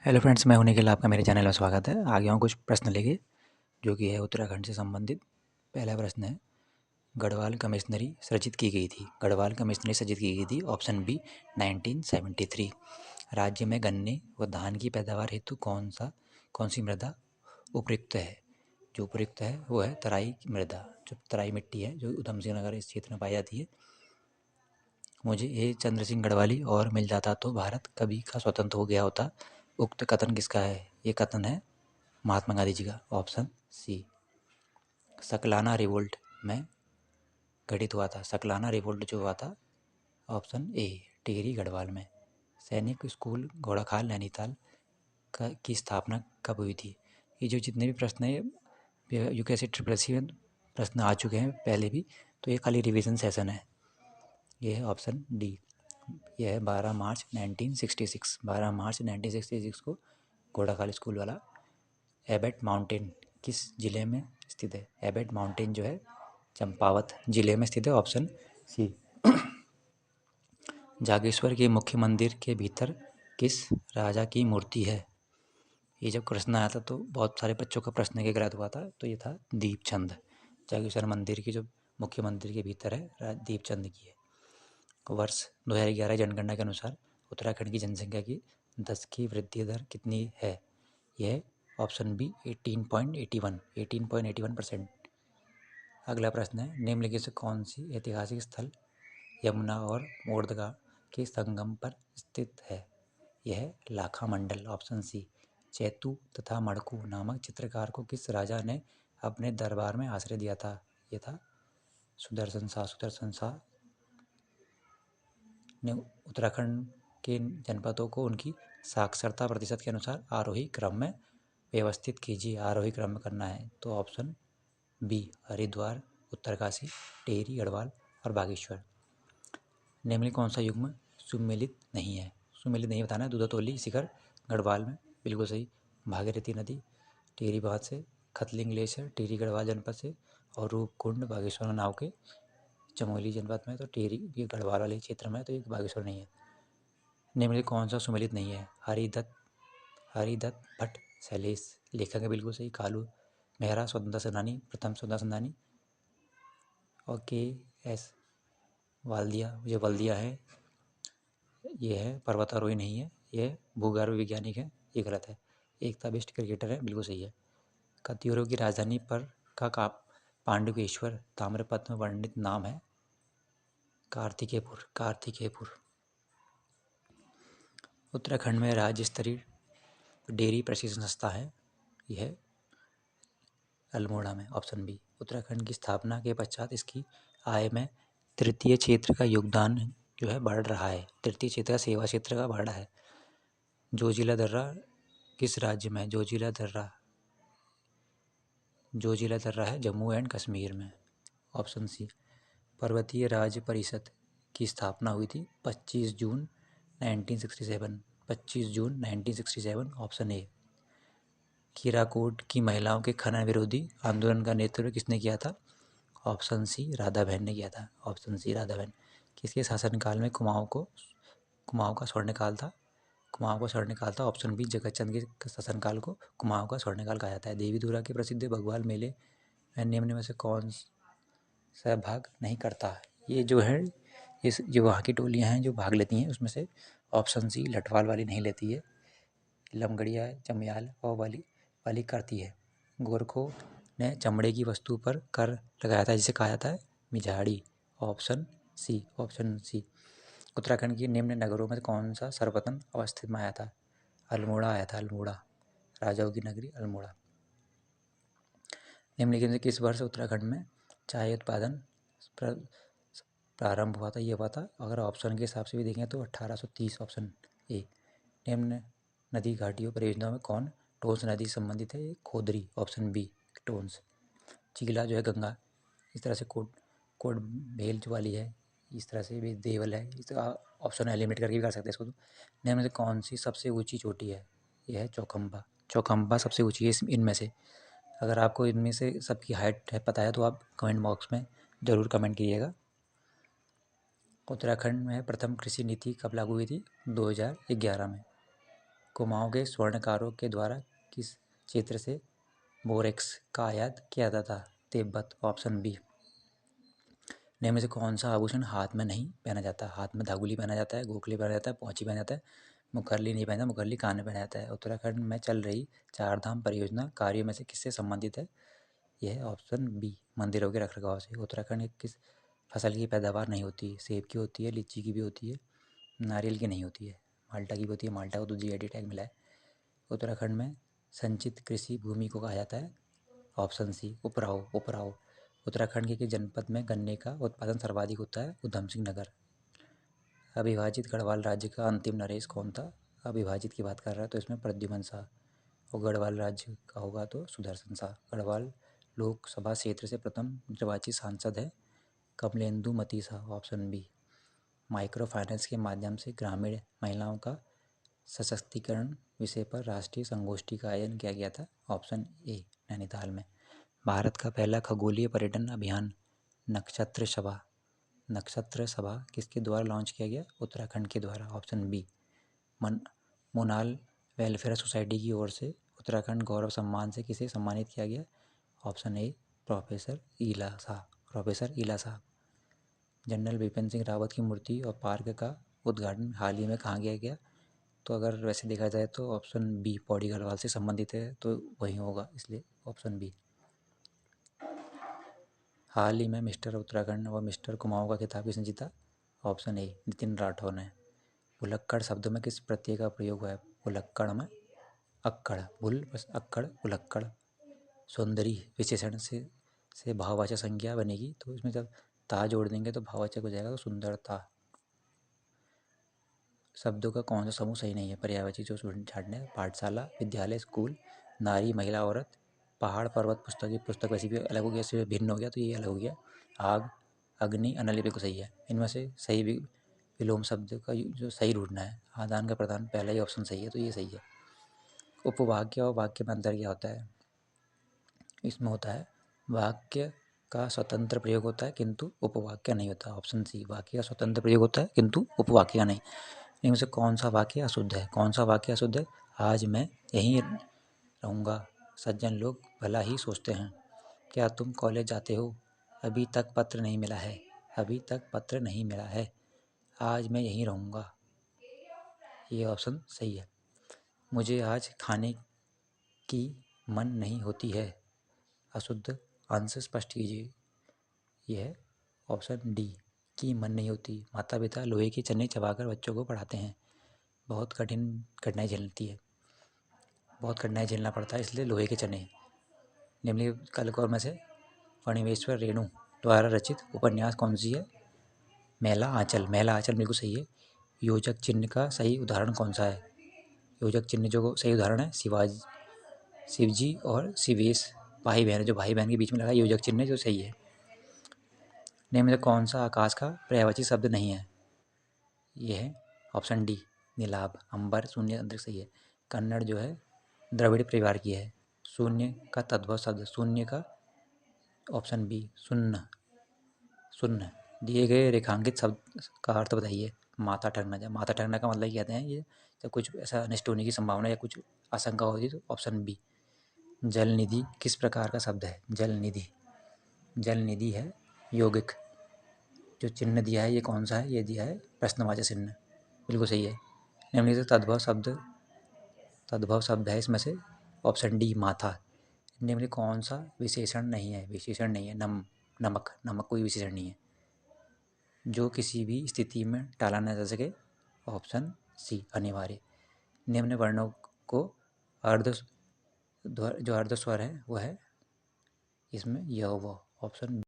Hello friends, मैं हूं निखिल। आपका मेरे चैनल में स्वागत है। आ गया हूं कुछ प्रश्न लेके जो कि है उत्तराखंड से संबंधित। पहला प्रश्न है, गढ़वाल कमिश्नरी सृजित की गई थी। गढ़वाल कमिश्नरी सृजित की गई थी। Option B 1973। राज्य में गन्ने व धान की पैदावार हेतु कौन सी मृदा उपयुक्त है? जो उपयुक्त है वो है तराई मृदा, जो तराई मिट्टी है, जो ऊधम सिंह नगर इस क्षेत्र में पाई जाती है। मुझे ए चंद्र सिंह गढ़वाली और मिल जाता तो भारत कभी का स्वतंत्र हो गया होता। उक्त कथन किसका है? ये कथन है महात्मा गांधी जी का। Option C. सकलाना रिवोल्ट में घटित हुआ था। सकलाना रिवोल्ट जो हुआ था, ऑप्शन ए, टिहरी गढ़वाल में। सैनिक स्कूल घोड़ाखाल नैनीताल की स्थापना कब हुई थी? ये जो जितने भी प्रश्न हैं यूपीएससी ट्रिपल एससी में प्रश्न आ चुके हैं पहले भी, तो ये खाली रिवीजन सेशन है। ये है ऑप्शन डी। यह है 12 मार्च 1966। 12 मार्च 1966 को घोड़ाखाल स्कूल वाला। एबेट माउंटेन किस जिले में स्थित है? एबेट माउंटेन जो है चंपावत जिले में स्थित है। Option C. जागेश्वर के मुख्य मंदिर के भीतर किस राजा की मूर्ति है? ये जब प्रश्न आया था तो बहुत सारे बच्चों का प्रश्न के गलत हुआ था, तो ये था दीपचंद। जागेश्वर मंदिर की जो मुख्य मंदिर के भीतर है दीपचंद की है। वर्ष 2011 जनगणना के अनुसार उत्तराखंड की जनसंख्या की 10 की वृद्धि दर कितनी है? यह ऑप्शन बी 18.81%। अगला प्रश्न है, निम्नलिखित से कौन सी ऐतिहासिक स्थल यमुना और मोर्दगा के संगम पर स्थित है? यह है लाखा मंडल। Option C. चैतू तथा मड़कू नामक चित्रकार को किस राजा ने अपने दरबार में आश्रय दिया था? यह था सुदर्शन शाह। सुदर्शन शाह ने उत्तराखंड के जनपदों को उनकी साक्षरता प्रतिशत के अनुसार आरोही क्रम में व्यवस्थित कीजिए। आरोही क्रम में करना है तो ऑप्शन बी, हरिद्वार, उत्तरकाशी, टिहरी गढ़वाल और बागेश्वर। निम्नलिखित कौन सा युग्म सुमेलित नहीं है? सुमेलित नहीं बताना है। दूधातोली शिखर गढ़वाल में, बिल्कुल सही। भागीरथी नदी टिहरी बांध से, खतलिंग ग्लेशियर टिहरी गढ़वाल जनपद से, और रूपकुंड बागेश्वर नाव के चमोली जनपद में। तो टिहरी ये गढ़वाल वाले क्षेत्र में है, तो ये बागेश्वर नहीं है। निम्नलिखित कौन सा सुमेलित नहीं है? हरिदत्त भट्ट शैलेश लेखक है, बिल्कुल सही। कालू मेहरा स्वतंत्रता सेनानी, प्रथम स्वतंत्रता सेनानी। और के एस वाल्दिया, जो वल्दिया है ये है पर्वतारोही नहीं है, ये भूगर्भ वैज्ञानिक है, ये गलत है। एकता बिष्ट क्रिकेटर है, बिल्कुल सही है। कत्यूरों की राजधानी पर का पांडुकेश्वर ताम्रपत्र में वर्णित नाम है कार्तिकेयपुर। कार्तिकेयपुर। उत्तराखंड में राज्य स्तरीय डेयरी प्रशिक्षण संस्था है, यह अल्मोड़ा में। Option B. उत्तराखंड की स्थापना के पश्चात इसकी आय में तृतीय क्षेत्र का योगदान जो है बढ़ रहा है। तृतीय क्षेत्र का सेवा क्षेत्र का बढ़ रहा है। जोजिला दर्रा किस राज्य में है? जोजिला दर्रा है जम्मू एंड कश्मीर में। Option C. पर्वतीय राज्य परिषद की स्थापना हुई थी 25 जून 1967। 25 जून 1967। Option A. कीराकोट की महिलाओं के खनन विरोधी आंदोलन का नेतृत्व किसने किया था? ऑप्शन सी, राधा बहन ने किया था। ऑप्शन सी, राधा बहन। किसके शासनकाल में कुमाऊं का स्वर्णकाल था? कुमाऊं का स्वर्णकाल था। ऑप्शन बी, जगतचंद के शासनकाल को कुमाऊं का स्वर्णकाल कहा जाता है। देवी दुर्गा के प्रसिद्ध भगवाल मेले में निम्न में से कौन सा भाग नहीं करता? ये जो है, इस जो वहाँ की टोलियाँ हैं जो भाग लेती हैं, उसमें से ऑप्शन सी, लठवाल वाली नहीं लेती है। लमगड़िया, चमयाल और वाली करती है। गोरखों ने चमड़े की वस्तु पर कर लगाया था, जिसे कहा जाता है मिजाड़ी। Option C. Option C. Uttarakhand के निम्न नगरों में कौन सा सर्वप्रथम अवस्थित में आया था? अल्मोड़ा आया था। अल्मोड़ा, राजाओं की नगरी अल्मोड़ा। निम्नलिखित में किस वर्ष उत्तराखंड में चाय उत्पादन प्रारंभ हुआ था? ये हुआ था, अगर ऑप्शन के हिसाब से भी देखें तो 1830। Option A. निम्न नदी घाटियों परियोजनाओं में कौन टोंस नदी संबंधित है? खोदरी। Option B, Tons. चीला जो है गंगा, इस तरह से कोट भेल जो वाली है, इस तरह से भी देवल है। इस तरह ऑप्शन एलिमिनेट करके भी कर सकते हैं इसको। तो निम्न में से कौन सी सबसे ऊंची चोटी है? यह है चौखंबा। चौखंबा सबसे ऊंची है इनमें से। अगर आपको इनमें से सबकी हाइट है पता है तो आप कमेंट बॉक्स में ज़रूर कमेंट कीजिएगा। उत्तराखंड में प्रथम कृषि नीति कब लागू हुई थी? 2011 में। कुमाऊं के स्वर्णकारों के द्वारा किस क्षेत्र से बोरेक्स का आयात किया जाता था? तिब्बत। Option B. निम्न में से कौन सा आभूषण हाथ में नहीं पहना जाता? हाथ में धागुली पहना जाता है, गोखली पहना जाता है, पौंची पहना जाता है, मुखरली नहीं पहना, मुखरली कान में पहना जाता है। उत्तराखंड में चल रही चार धाम परियोजना कार्यों में से किससे संबंधित है? यह है ऑप्शन बी, मंदिरों के रखरखाव से। उत्तराखंड में किस फसल की पैदावार नहीं होती? सेब की होती है, लीची की भी होती है, नारियल की नहीं होती है, माल्टा की भी होती है। माल्टा को तो जीआई टैग मिला है। उत्तराखंड में संचित कृषि भूमि को कहा जाता है? Option C, उपराऊ। उपराऊ। उत्तराखंड के किस जनपद में गन्ने का उत्पादन सर्वाधिक होता है? उधम सिंह नगर। अविभाजित गढ़वाल राज्य का अंतिम नरेश कौन था? अविभाजित की बात कर रहा है तो इसमें प्रद्युमन शाह, और गढ़वाल राज्य का होगा तो सुदर्शन शाह। गढ़वाल लोकसभा क्षेत्र से प्रथम निर्वाचित सांसद है Kamalendu Mati Shah. Option B. Micro finance के माध्यम से ग्रामीण महिलाओं का सशक्तिकरण विषय पर राष्ट्रीय संगोष्ठी का आयोजन किया गया था। ऑप्शन ए, नैनीताल में। भारत का पहला खगोलीय पर्यटन अभियान नक्षत्र सभा किसके द्वारा लॉन्च किया गया? उत्तराखंड के द्वारा। Option B. Monal welfare society की ओर से उत्तराखंड गौरव सम्मान से किसे सम्मानित किया गया? ऑप्शन ए, प्रोफेसर ईला साहब। जनरल बिपिन सिंह रावत की मूर्ति और पार्क का उद्घाटन हाल ही में कहाँ किया गया? तो अगर वैसे देखा जाए तो ऑप्शन बी, पौड़ी गढ़वाल से संबंधित है तो वही होगा, इसलिए ऑप्शन बी। हाल ही में मिस्टर उत्तराखंड व मिस्टर कुमाऊं का खिताब किसने जीता? ऑप्शन ए, नितिन राठौर ने। भुलक्कड़ शब्द में किस प्रत्यय का प्रयोग हुआ है? भुलक्कड़ में अक्कड़, भुल बस अक्कड़, भुलक्कड़। सौंदर्य विशेषण से भाववाचक संज्ञा बनेगी, तो इसमें जब ता जोड़ देंगे तो भाववाचक हो जाएगा, तो सुंदरता। शब्दों का कौन सा समूह सही नहीं है? पर्यायवाची जो छाटने, पाठशाला, विद्यालय, स्कूल, नारी, महिला, औरत, पहाड़, पर्वत, पुस्तक वैसे भी अलग हो गया, इससे भिन्न हो गया तो ये अलग हो गया। आग, अग्नि, अनल बिल्कुल सही है। इनमें से सही विलोम शब्द का जो सही ढूंढना है। आदान का प्रदान, पहला ही ऑप्शन सही है तो ये सही है। उपवाक्य और वाक्य में अंतर क्या होता है? इसमें होता है वाक्य का स्वतंत्र प्रयोग होता है किंतु उपवाक्य नहीं होता। ऑप्शन सी, वाक्य का स्वतंत्र प्रयोग होता है किंतु उपवाक्य नहीं। इनमें से कौन सा वाक्य अशुद्ध है? कौन सा वाक्य अशुद्ध है? आज मैं यहीं रहूँगा, सज्जन लोग भला ही सोचते हैं। क्या तुम कॉलेज जाते हो? अभी तक पत्र नहीं मिला है। अभी तक पत्र नहीं मिला है। आज मैं यहीं रहूँगा, ये ऑप्शन सही है। मुझे आज खाने की मन नहीं होती है। अशुद्ध अंश स्पष्ट कीजिए। यह है ऑप्शन डी, की मन नहीं होती। माता पिता लोहे के चने चबाकर बच्चों को पढ़ाते हैं। बहुत कठिनाई झेलना पड़ता है, इसलिए लोहे के चने। निम्नलिखित कलकोर में से फणिवेश्वर रेणु द्वारा रचित उपन्यास कौन सी है? मेला आंचल। मेला आंचल बिल्कुल सही है। योजक चिन्ह का सही उदाहरण कौन सा है? योजक चिन्ह जो सही उदाहरण है शिवजी और शिवेश, भाई बहन, जो भाई बहन के बीच में लगा योजक चिन्ह जो सही है। निम्न में कौन सा आकाश का पर्यायवाची शब्द नहीं है? यह है ऑप्शन डी, नीलाभ। अंबर, शून्य, अंतरिक्ष सही है। कन्नड़ जो है द्रविड़ परिवार की है। शून्य का तद्भव शब्द, शून्य का ऑप्शन बी, शून्य। दिए गए रेखांकित शब्द का अर्थ बताइए। माथा ठगना। माथा ठगना का मतलब कहते हैं ये जब कुछ ऐसा अनिष्ट होने की संभावना या कुछ आशंका होती है, तो ऑप्शन बी। जल निधि किस प्रकार का शब्द है? जल निधि है यौगिक। जो चिन्ह दिया है ये कौन सा है? ये दिया है प्रश्नवाचक चिन्ह, बिल्कुल सही है। निम्नलिखित तद्भव शब्द है इसमें से ऑप्शन डी, माथा। निम्नलिखित कौन सा विशेषण नहीं है? नमक कोई विशेषण नहीं है। जो किसी भी स्थिति में टाला न जा सके। ऑप्शन सी, अनिवार्य। निम्न वर्णों को जो अर्ध स्वर है वो है इसमें य, वो। ऑप्शन